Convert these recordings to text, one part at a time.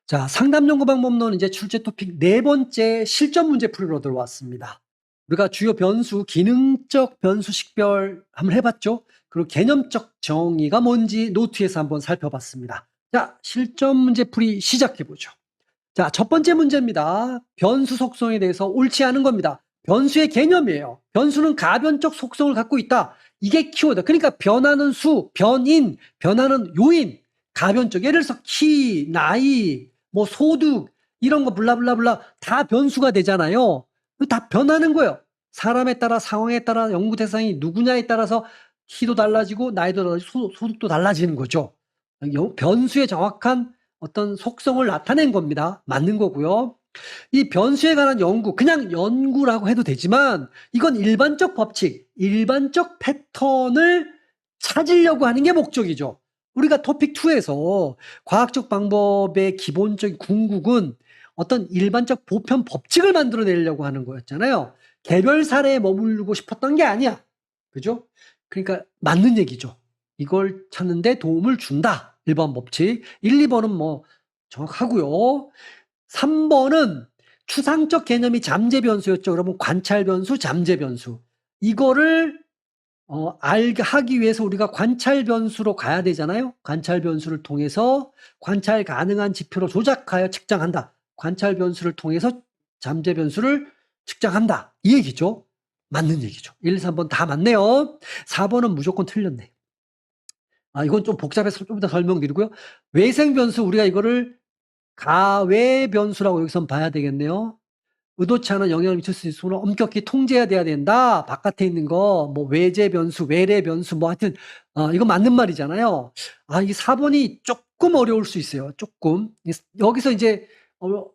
자, 상담 연구 방법론 이제 출제 토픽 네 번째 실전 문제 풀이로 들어왔습니다. 우리가 주요 변수, 기능적 변수 식별 한번 해봤죠? 그리고 개념적 정의가 뭔지 노트에서 한번 살펴봤습니다. 자, 실전 문제 풀이 시작해보죠. 자, 첫 번째 문제입니다. 변수 속성에 대해서 옳지 않은 겁니다. 변수의 개념이에요. 변수는 가변적 속성을 갖고 있다. 이게 키워드. 그러니까 변하는 수, 변인, 변하는 요인, 가변적. 예를 들어서 키, 나이, 뭐 소득 이런 거 블라블라블라 다 변수가 되잖아요. 다 변하는 거예요. 사람에 따라, 상황에 따라, 연구 대상이 누구냐에 따라서 키도 달라지고 나이도 달라지고 소득도 달라지는 거죠. 변수의 정확한 어떤 속성을 나타낸 겁니다. 맞는 거고요. 이 변수에 관한 연구, 그냥 연구라고 해도 되지만 이건 일반적 법칙, 일반적 패턴을 찾으려고 하는 게 목적이죠. 우리가 토픽 2에서 과학적 방법의 기본적인 궁극은 어떤 일반적 보편 법칙을 만들어내려고 하는 거였잖아요. 개별 사례에 머무르고 싶었던 게 아니야. 그죠? 그러니까 맞는 얘기죠. 이걸 찾는데 도움을 준다. 1번 법칙. 1, 2번은 뭐 정확하고요. 3번은 추상적 개념이 잠재 변수였죠. 그러면 관찰 변수, 잠재 변수. 이거를 하기 위해서 우리가 관찰 변수로 가야 되잖아요. 관찰 변수를 통해서 관찰 가능한 지표로 조작하여 측정한다. 관찰 변수를 통해서 잠재 변수를 측정한다. 이 얘기죠. 맞는 얘기죠. 1, 3번 다 맞네요. 4번은 무조건 틀렸네. 이건 좀 복잡해서 좀 이따 설명드리고요. 외생 변수 우리가 이거를 가외 변수라고 여기선 봐야 되겠네요. 의도치 않은 영향을 미칠 수 있으므로 엄격히 통제해야 된다. 바깥에 있는 거, 뭐 외제 변수, 외래 변수, 뭐 하여튼 이거 맞는 말이잖아요. 이 4번이 조금 어려울 수 있어요. 조금. 여기서 이제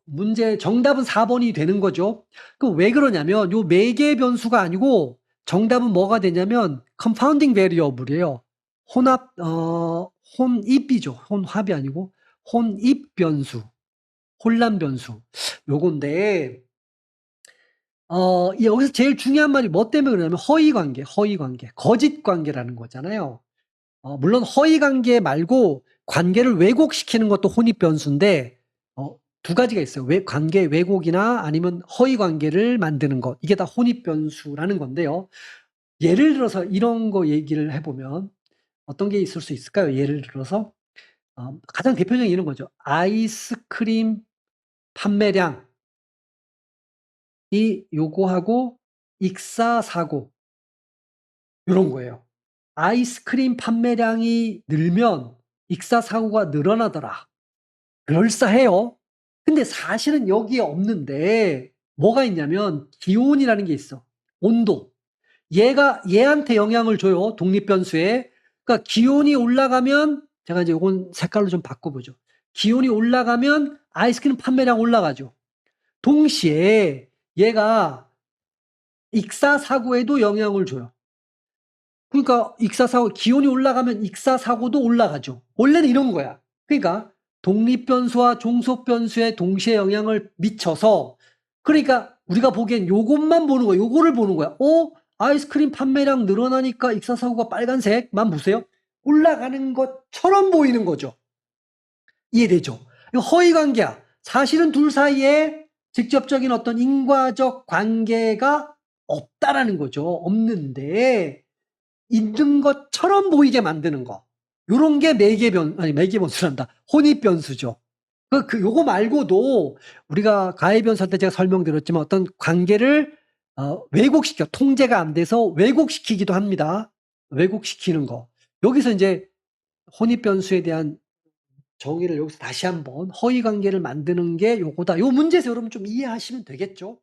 문제 정답은 4번이 되는 거죠. 그럼 왜 그러냐면 요 매개 변수가 아니고 정답은 뭐가 되냐면 confounding variable이에요. 혼입이죠. 혼합이 아니고 혼입 변수, 혼란 변수. 요건데 여기서 제일 중요한 말이 뭐 때문에 그러냐면 허위 관계, 거짓 관계라는 거잖아요. 물론 허위 관계 말고 관계를 왜곡시키는 것도 혼입 변수인데 두 가지가 있어요. 관계 왜곡이나 아니면 허위 관계를 만드는 것. 이게 다 혼입 변수라는 건데요. 예를 들어서 이런 거 얘기를 해보면 어떤 게 있을 수 있을까요? 예를 들어서 가장 대표적인 이런 거죠. 아이스크림 판매량이 요거하고 익사사고 요런 거예요. 아이스크림 판매량이 늘면 익사사고가 늘어나더라. 그럴싸해요. 근데 사실은 여기에 없는데 뭐가 있냐면 기온이라는 게 있어. 온도. 얘한테 영향을 줘요. 독립변수에. 그러니까 기온이 올라가면 제가 이제 요건 색깔로 좀 바꿔보죠. 기온이 올라가면 아이스크림 판매량 올라가죠. 동시에 얘가 익사사고에도 영향을 줘요. 그러니까 익사사고, 기온이 올라가면 익사사고도 올라가죠. 원래는 이런 거야. 그러니까 독립변수와 종속변수에 동시에 영향을 미쳐서 그러니까 우리가 보기엔 요것만 보는 거야. 요거를 보는 거야. 아이스크림 판매량 늘어나니까 익사사고가 빨간색만 보세요. 올라가는 것처럼 보이는 거죠. 이해되죠? 이거 허위관계야. 사실은 둘 사이에 직접적인 어떤 인과적 관계가 없다라는 거죠. 없는데 있는 것처럼 보이게 만드는 거. 요런 게 매개변수란다. 혼입변수죠. 요거 말고도 우리가 가해변수 할 때 제가 설명드렸지만 어떤 관계를 왜곡시켜, 통제가 안 돼서 왜곡시키기도 합니다. 왜곡시키는 거. 여기서 이제 혼입변수에 대한 정의를 여기서 다시 한번 허위관계를 만드는 게 요거다. 요 문제에서 여러분 좀 이해하시면 되겠죠?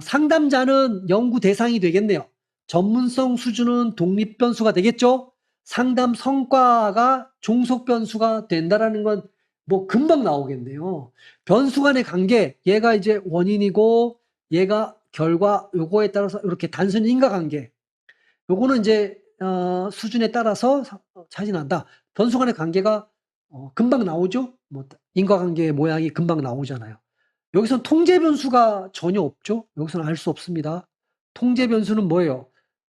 상담자는 연구 대상이 되겠네요. 전문성 수준은 독립변수가 되겠죠? 상담 성과가 종속변수가 된다라는 건 뭐 금방 나오겠네요. 변수 간의 관계, 얘가 이제 원인이고 얘가 결과, 요거에 따라서 이렇게 단순히 인과관계. 요거는 이제 수준에 따라서 차이 난다. 변수 간의 관계가 금방 나오죠? 뭐 인과관계의 모양이 금방 나오잖아요. 여기선 통제 변수가 전혀 없죠. 여기서는 알 수 없습니다. 통제 변수는 뭐예요?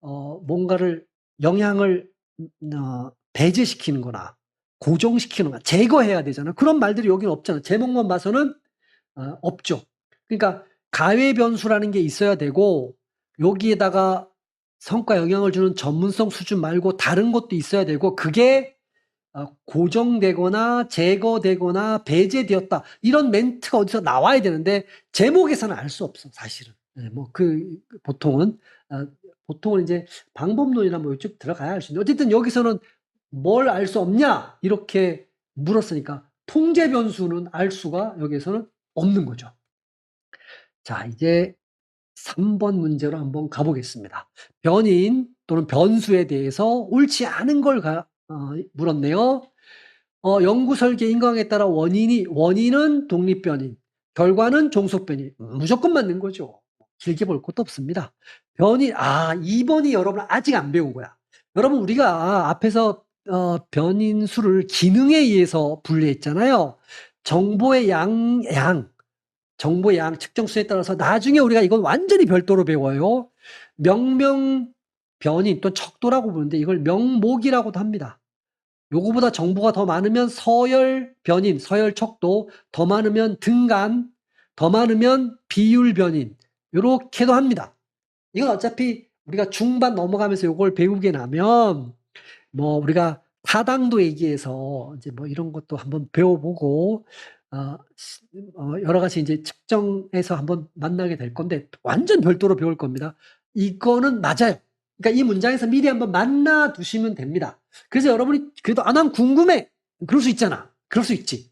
뭔가를 영향을 배제시키는 거나 고정시키는 거야. 제거해야 되잖아. 그런 말들이 여기는 없잖아. 제목만 봐서는 없죠. 그러니까 가외 변수라는 게 있어야 되고 여기에다가 성과 영향을 주는 전문성 수준 말고 다른 것도 있어야 되고 그게 고정되거나 제거되거나 배제되었다. 이런 멘트가 어디서 나와야 되는데 제목에서는 알 수 없어, 사실은. 보통은 이제 방법론이나 뭐 이쪽 들어가야 알 수 있는데 어쨌든 여기서는 뭘 알 수 없냐 이렇게 물었으니까 통제 변수는 알 수가 여기에서는 없는 거죠. 자, 이제 3번 문제로 한번 가보겠습니다. 변인 또는 변수에 대해서 옳지 않은 걸 물었네요. 연구 설계 인과관계에 따라 원인은 독립변인, 결과는 종속변인. 무조건 맞는 거죠. 길게 볼 것도 없습니다. 변인, 2번이 여러분 아직 안 배운 거야. 여러분 우리가 앞에서 변인수를 기능에 의해서 분류했잖아요. 정보의 정보의 양, 측정수에 따라서 나중에 우리가 이건 완전히 별도로 배워요. 명명 변인 또 척도라고 부르는데 이걸 명목이라고도 합니다. 요거보다 정보가 더 많으면 서열 변인, 서열 척도, 더 많으면 등간, 더 많으면 비율 변인 요렇게도 합니다. 이건 어차피 우리가 중반 넘어가면서 요걸 배우게 나면 뭐 우리가 타당도 얘기해서 이제 뭐 이런 것도 한번 배워보고 여러 가지 이제 측정해서 한번 만나게 될 건데 완전 별도로 배울 겁니다. 이거는 맞아요. 그러니까 이 문장에서 미리 한번 만나 두시면 됩니다. 그래서 여러분이 그래도 난 궁금해. 그럴 수 있잖아. 그럴 수 있지.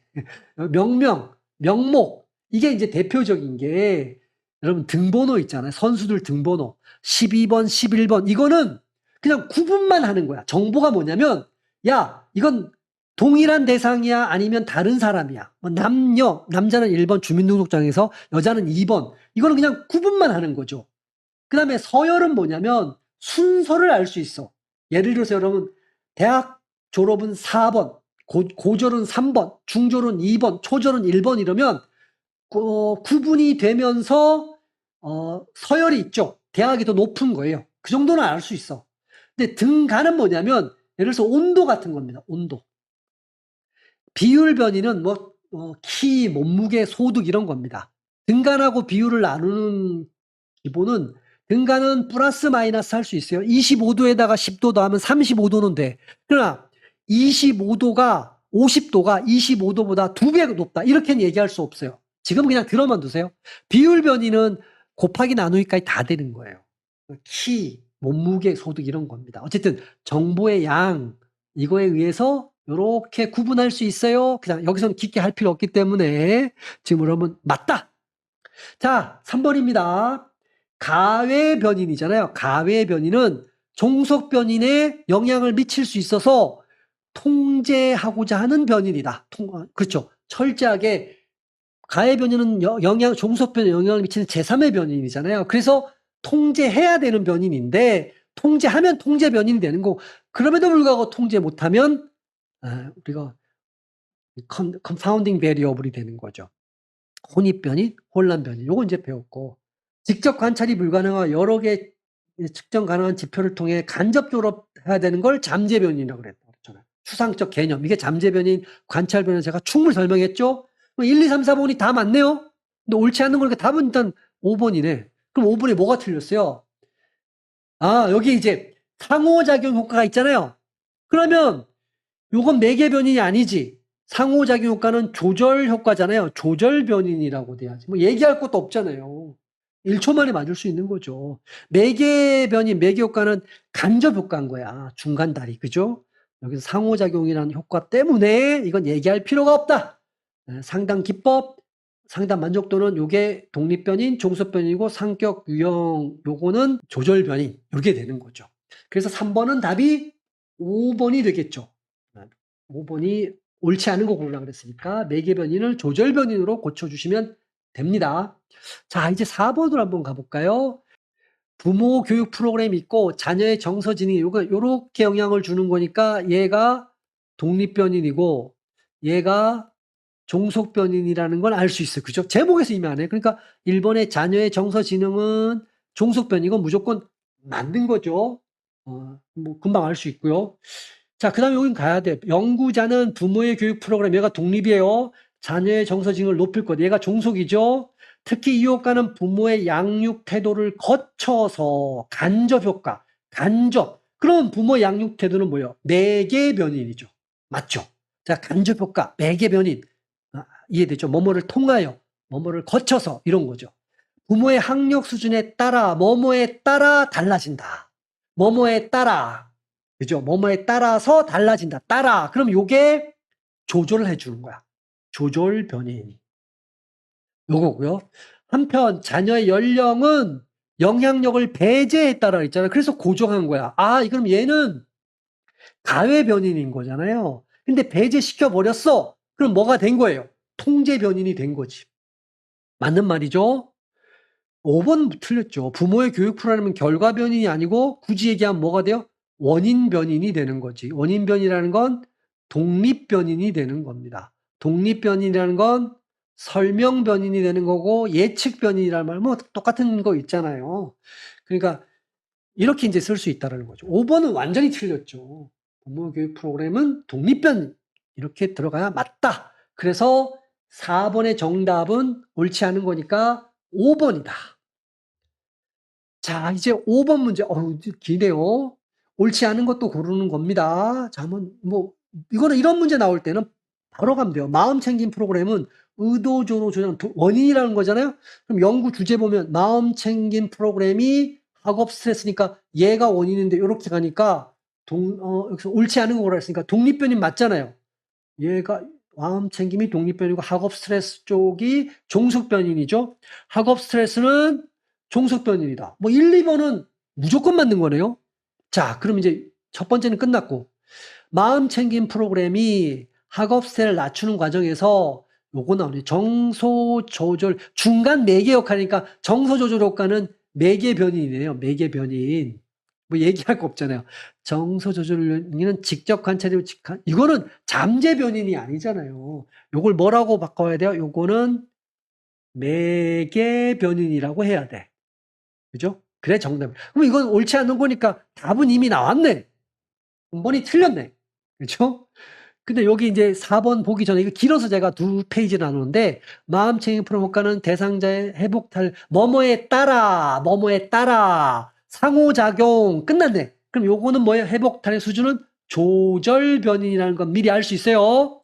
명명, 명목 이게 이제 대표적인 게 여러분 등번호 있잖아요. 선수들 등번호 12번, 11번 이거는 그냥 구분만 하는 거야. 정보가 뭐냐면 야 이건 동일한 대상이야 아니면 다른 사람이야. 뭐 남자는 1번 주민등록장에서 여자는 2번. 이거는 그냥 구분만 하는 거죠. 그 다음에 서열은 뭐냐면 순서를 알 수 있어. 예를 들어서 여러분 대학 졸업은 4번, 고졸은 3번, 중졸은 2번, 초졸은 1번 이러면 구분이 되면서 서열이 있죠. 대학이 더 높은 거예요. 그 정도는 알 수 있어. 근데 등간은 뭐냐면 예를 들어서 온도 같은 겁니다. 온도. 비율 변이는 키, 몸무게, 소득 이런 겁니다. 등간하고 비율을 나누는 기본은 등간은 플러스 마이너스 할 수 있어요. 25도에다가 10도 더하면 35도는 돼. 그러나 25도가 50도가 25도보다 2배 높다. 이렇게는 얘기할 수 없어요. 지금 그냥 들어만 두세요. 비율 변이는 곱하기 나누기까지 다 되는 거예요. 키, 몸무게, 소득 이런 겁니다. 어쨌든 정보의 양 이거에 의해서 이렇게 구분할 수 있어요. 그냥 여기서는 깊게 할 필요 없기 때문에 지금 여러분 맞다. 자, 3번입니다. 가외 변인이잖아요. 가외 변인은 종속 변인에 영향을 미칠 수 있어서 통제하고자 하는 변인이다. 그렇죠. 철저하게 가외 변인은 종속 변인에 영향을 미치는 제3의 변인이잖아요. 그래서 통제해야 되는 변인인데 통제하면 통제 변인이 되는 거고 그럼에도 불구하고 통제 못하면 우리가 confounding variable이 되는 거죠. 혼입 변인, 혼란 변인. 요거 이제 배웠고 직접 관찰이 불가능한 여러 개 측정 가능한 지표를 통해 간접적으로 해야 되는 걸 잠재 변인이라고 그랬잖아요. 추상적 개념. 이게 잠재 변인, 관찰 변인 제가 충분히 설명했죠. 1, 2, 3, 4번이 다 맞네요. 근데 옳지 않는 거니까 답은 일단 5번이네. 그럼 5번에 뭐가 틀렸어요? 여기 이제 상호작용 효과가 있잖아요. 그러면 요건 매개 변인이 아니지. 상호작용 효과는 조절 효과잖아요. 조절 변인이라고 돼야지. 뭐 얘기할 것도 없잖아요. 1초 만에 맞을 수 있는 거죠. 매개 변인, 매개 효과는 간접 효과인 거야. 중간다리. 그죠? 여기서 상호작용이라는 효과 때문에 이건 얘기할 필요가 없다. 상당 기법, 상당 만족도는 요게 독립변인, 종속변인이고 상격 유형 요거는 조절변인. 요게 되는 거죠. 그래서 3번은 답이 5번이 되겠죠. 5번이 옳지 않은 거 고르라 그랬으니까 매개 변인을 조절 변인으로 고쳐주시면 됩니다. 자, 이제 4번으로 한번 가볼까요? 부모 교육 프로그램이 있고 자녀의 정서 지능이 요렇게 영향을 주는 거니까 얘가 독립 변인이고 얘가 종속 변인이라는 걸 알 수 있어요. 그죠? 제목에서 이미 안 해. 그러니까 1번의 자녀의 정서 지능은 종속 변이고 무조건 맞는 거죠. 뭐 금방 알 수 있고요. 자, 그 다음에 여긴 가야 돼. 연구자는 부모의 교육 프로그램, 얘가 독립이에요. 자녀의 정서징을 높일 것. 얘가 종속이죠. 특히 이 효과는 부모의 양육 태도를 거쳐서 간접 효과, 간접. 그럼 부모 양육 태도는 뭐예요? 매개 변인이죠. 맞죠? 자, 간접 효과, 매개 변인. 이해되죠? 뭐뭐를 통하여, 뭐뭐를 거쳐서 이런 거죠. 부모의 학력 수준에 따라, 뭐뭐에 따라 달라진다. 뭐뭐에 따라. 그죠? 뭐뭐에 따라서 달라진다. 따라. 그럼 요게 조절을 해주는 거야. 조절 변인. 요거고요. 한편 자녀의 연령은 영향력을 배제에 따라 있잖아요. 그래서 고정한 거야. 그럼 얘는 가외 변인인 거잖아요. 근데 배제시켜 버렸어. 그럼 뭐가 된 거예요? 통제 변인이 된 거지. 맞는 말이죠? 5번 틀렸죠. 부모의 교육 프로그램은 결과 변인이 아니고 굳이 얘기하면 뭐가 돼요? 원인 변인이 되는 거지. 원인 변이라는 건 독립 변인이 되는 겁니다. 독립 변이라는 건 설명 변인이 되는 거고 예측 변인이라는 말 뭐 똑같은 거 있잖아요. 그러니까 이렇게 이제 쓸 수 있다는 거죠. 5번은 완전히 틀렸죠. 부모 교육 프로그램은 독립 변인 이렇게 들어가야 맞다. 그래서 4번의 정답은 옳지 않은 거니까 5번이다. 자, 이제 5번 문제. 기네요. 옳지 않은 것도 고르는 겁니다. 자, 한번 이거는 이런 문제 나올 때는 바로 가면 돼요. 마음 챙김 프로그램은 의도적으로 조정, 원인이라는 거잖아요. 그럼 연구 주제 보면 마음 챙김 프로그램이 학업 스트레스니까 얘가 원인인데 이렇게 가니까 여기서 옳지 않은 거라 했으니까 독립변인 맞잖아요. 얘가 마음 챙김이 독립변이고 학업 스트레스 쪽이 종속변인이죠. 학업 스트레스는 종속변인이다. 1, 2번은 무조건 맞는 거네요. 자, 그럼 이제 첫 번째는 끝났고 마음 챙김 프로그램이 학업 스트레스를 낮추는 과정에서 요거 나오네. 정서 조절 중간 매개 역할이니까 정서 조절 효과는 매개 변인이네요. 매개 변인. 얘기할 거 없잖아요. 정서 조절은 직접 관찰이고 이거는 잠재 변인이 아니잖아요. 요걸 뭐라고 바꿔야 돼요? 요거는 매개 변인이라고 해야 돼. 그죠? 그래 정답. 그럼 이건 옳지 않은 거니까 답은 이미 나왔네. 근본이 틀렸네. 그렇죠? 근데 여기 이제 4번 보기 전에 이거 길어서 제가 2페이지 나누는데 마음챙김 프로그램 효과는 대상자의 회복탈 뭐뭐에 따라 상호작용 끝났네. 그럼 요거는 뭐예요? 회복탈의 수준은 조절 변인이라는 건 미리 알 수 있어요.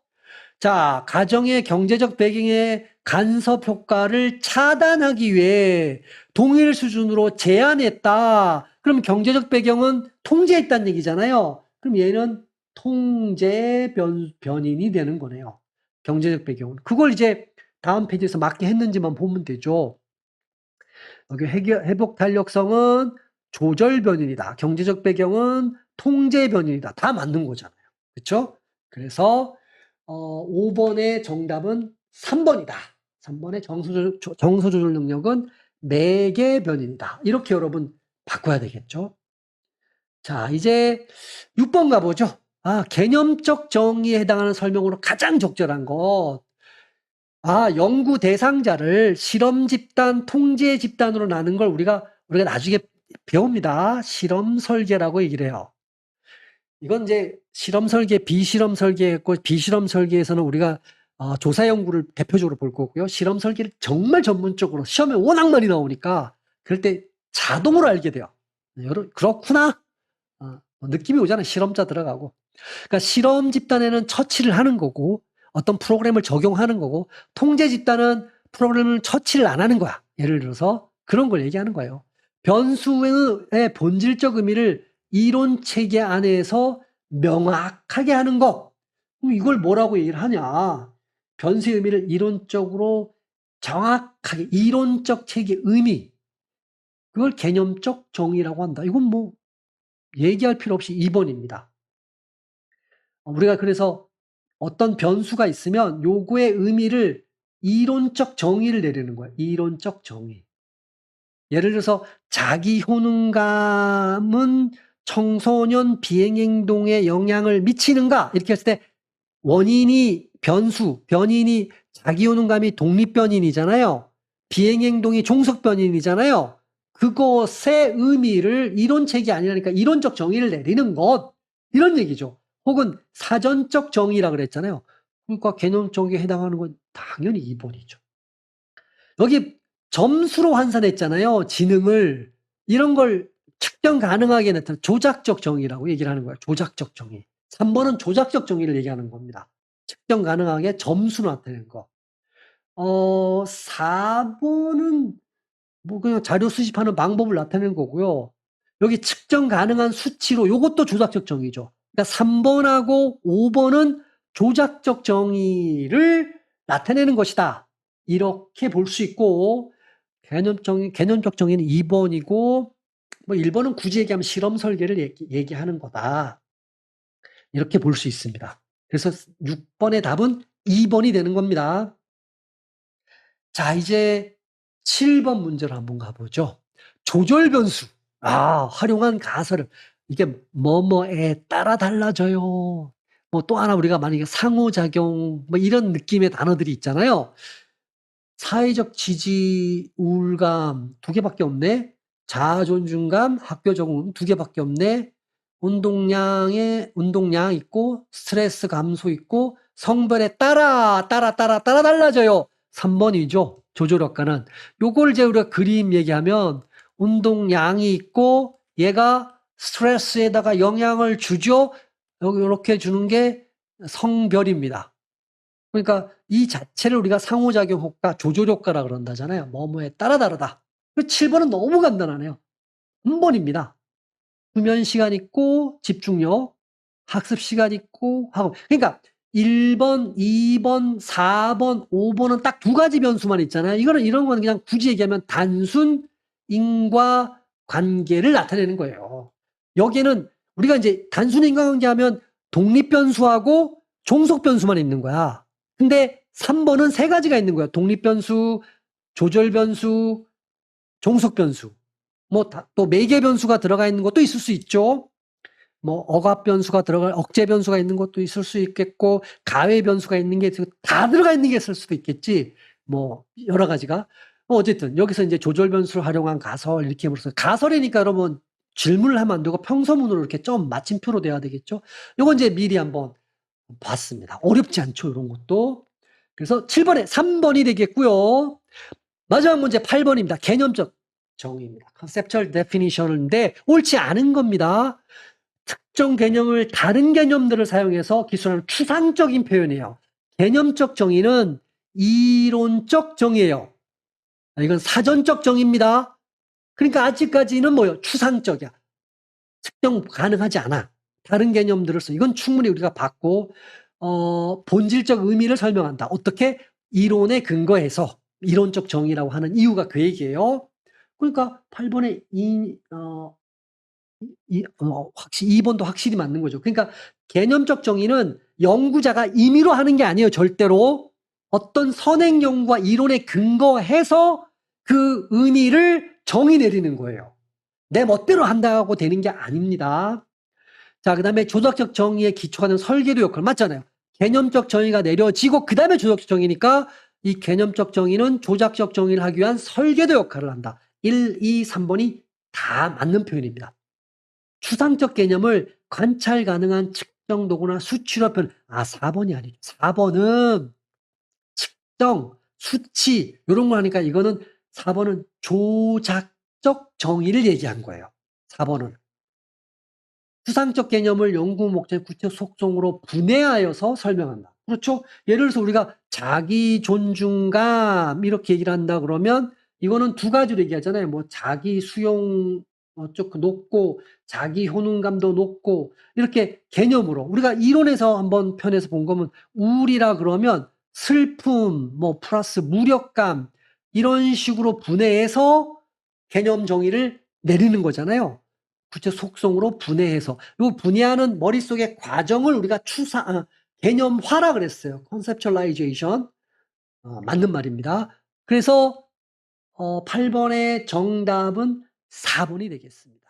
자, 가정의 경제적 배경의 간섭 효과를 차단하기 위해 동일 수준으로 제한했다. 그럼 경제적 배경은 통제했다는 얘기잖아요. 그럼 얘는 통제 변인이 되는 거네요. 경제적 배경은. 그걸 이제 다음 페이지에서 맞게 했는지만 보면 되죠. 여기 회복 탄력성은 조절 변인이다. 경제적 배경은 통제 변인이다. 다 맞는 거잖아요. 그렇죠? 그래서 5번의 정답은 3번이다. 3번의 정서 조절 능력은 매개 변인이다. 이렇게 여러분 바꿔야 되겠죠. 자, 이제 6번 가보죠. 개념적 정의에 해당하는 설명으로 가장 적절한 것. 연구 대상자를 실험 집단, 통제 집단으로 나눈 걸 우리가 나중에 배웁니다. 실험 설계라고 얘기를 해요. 이건 이제 실험 설계, 비실험 설계했고, 비실험 설계에서는 우리가 조사 연구를 대표적으로 볼 거고요. 실험 설계를 정말 전문적으로 시험에 워낙 많이 나오니까 그럴 때 자동으로 알게 돼요. 그렇구나. 느낌이 오잖아요. 실험자 들어가고. 그러니까 실험 집단에는 처치를 하는 거고 어떤 프로그램을 적용하는 거고 통제 집단은 프로그램을 처치를 안 하는 거야. 예를 들어서 그런 걸 얘기하는 거예요. 변수의 본질적 의미를 이론 체계 안에서 명확하게 하는 것. 그럼 이걸 뭐라고 얘기를 하냐. 변수의 의미를 이론적으로 정확하게 이론적 체계 의미. 그걸 개념적 정의라고 한다. 이건 얘기할 필요 없이 2번입니다. 우리가 그래서 어떤 변수가 있으면 요거의 의미를 이론적 정의를 내리는 거예요. 이론적 정의. 예를 들어서 자기 효능감은 청소년 비행 행동에 영향을 미치는가? 이렇게 했을 때 원인이 변인이 자기 효능감이 독립 변인이잖아요. 비행 행동이 종속 변인이잖아요. 그것의 의미를 이론책이 아니라니까 이론적 정의를 내리는 것. 이런 얘기죠. 혹은 사전적 정의라 그랬잖아요. 그러니까 개념적에 해당하는 건 당연히 2번이죠. 여기 점수로 환산했잖아요, 지능을. 이런 걸 측정 가능하게 나타낸 조작적 정의라고 얘기를 하는 거예요. 조작적 정의. 3번은 조작적 정의를 얘기하는 겁니다. 측정 가능하게 점수로 나타내는 거. 4번은 뭐 그냥 자료 수집하는 방법을 나타내는 거고요. 여기 측정 가능한 수치로 요것도 조작적 정의죠. 그러니까 3번하고 5번은 조작적 정의를 나타내는 것이다. 이렇게 볼 수 있고 개념적 정의는 2번이고 뭐 1번은 굳이 얘기하면 실험 설계를 얘기하는 거다. 이렇게 볼 수 있습니다. 그래서 6번의 답은 2번이 되는 겁니다. 자, 이제 7번 문제로 한번 가보죠. 조절 변수. 활용한 가설을. 이게 뭐뭐에 따라 달라져요. 뭐 또 하나 우리가 만약에 상호작용 뭐 이런 느낌의 단어들이 있잖아요. 사회적 지지, 우울감 2개밖에 없네. 자아 존중감, 학교 적응 2개밖에 없네. 운동량 있고 스트레스 감소 있고 성별에 따라 달라져요. 3번이죠. 조절 효과는. 요걸 이제 우리가 그림 얘기하면 운동량이 있고 얘가 스트레스에다가 영향을 주죠. 여기 요렇게 주는 게 성별입니다. 그러니까 이 자체를 우리가 상호작용 효과, 조절 효과라 그런다잖아요. 뭐뭐에 따라 다르다. 7번은 너무 간단하네요. 3번입니다. 수면 시간 있고 집중력, 학습 시간 있고 학업. 그러니까 1번, 2번, 4번, 5번은 딱 2가지 변수만 있잖아요. 이런 거는 그냥 굳이 얘기하면 단순 인과관계를 나타내는 거예요. 여기에는 우리가 이제 단순 인과관계 하면 독립 변수하고 종속 변수만 있는 거야. 근데 3번은 3가지가 있는 거야. 독립 변수, 조절 변수, 종속 변수. 뭐 또 매개 변수가 들어가 있는 것도 있을 수 있죠. 뭐 억압 변수가 억제 변수가 있는 것도 있을 수 있겠고 가외 변수가 있는 게 다 들어가 있는 게 있을 수도 있겠지. 뭐 여러 가지가. 어쨌든 여기서 이제 조절 변수를 활용한 가설 이렇게 해버려서 가설이니까 여러분 질문을 하면 안 되고 평서문으로 이렇게 점 마침표로 돼야 되겠죠. 요건 이제 미리 한번 봤습니다. 어렵지 않죠, 이런 것도. 그래서 7번에 3번이 되겠고요. 마지막 문제 8번입니다. 개념적 정의입니다. conceptual definition인데 옳지 않은 겁니다. 특정 개념을 다른 개념들을 사용해서 기술하는 추상적인 표현이에요. 개념적 정의는 이론적 정의예요. 이건 사전적 정의입니다. 그러니까 아직까지는 뭐예요? 추상적이야. 측정 가능하지 않아. 다른 개념들을 써. 이건 충분히 우리가 봤고 본질적 의미를 설명한다. 어떻게? 이론에 근거해서 이론적 정의라고 하는 이유가 그 얘기예요. 그러니까 8번에 확실히 2번도 확실히 맞는 거죠. 그러니까 개념적 정의는 연구자가 임의로 하는 게 아니에요. 절대로. 어떤 선행 연구와 이론에 근거해서 그 의미를 정의 내리는 거예요. 내 멋대로 한다고 되는 게 아닙니다. 자, 그다음에 조작적 정의에 기초하는 설계도 역할 맞잖아요. 개념적 정의가 내려지고 그다음에 조작적 정의니까 이 개념적 정의는 조작적 정의를 하기 위한 설계도 역할을 한다. 1, 2, 3번이 다 맞는 표현입니다. 추상적 개념을 관찰 가능한 측정 도구나 수치로 표현. 4번이 아니죠. 4번은 측정, 수치 이런 거 하니까 이거는 4번은 조작적 정의를 얘기한 거예요. 4번은. 추상적 개념을 연구 목적 구체 속성으로 분해하여서 설명한다. 그렇죠? 예를 들어서 우리가 자기 존중감 이렇게 얘기를 한다 그러면 이거는 2가지로 얘기하잖아요. 뭐 자기 수용 높고 자기 효능감도 높고 이렇게 개념으로 우리가 이론에서 한번 편에서 본 거면 우울이라 그러면 슬픔 뭐 플러스 무력감 이런 식으로 분해해서 개념 정의를 내리는 거잖아요. 구체 속성으로 분해해서 이 분해하는 머릿속의 과정을 우리가 개념화라 그랬어요. conceptualization. 맞는 말입니다. 그래서 8번의 정답은 4번이 되겠습니다.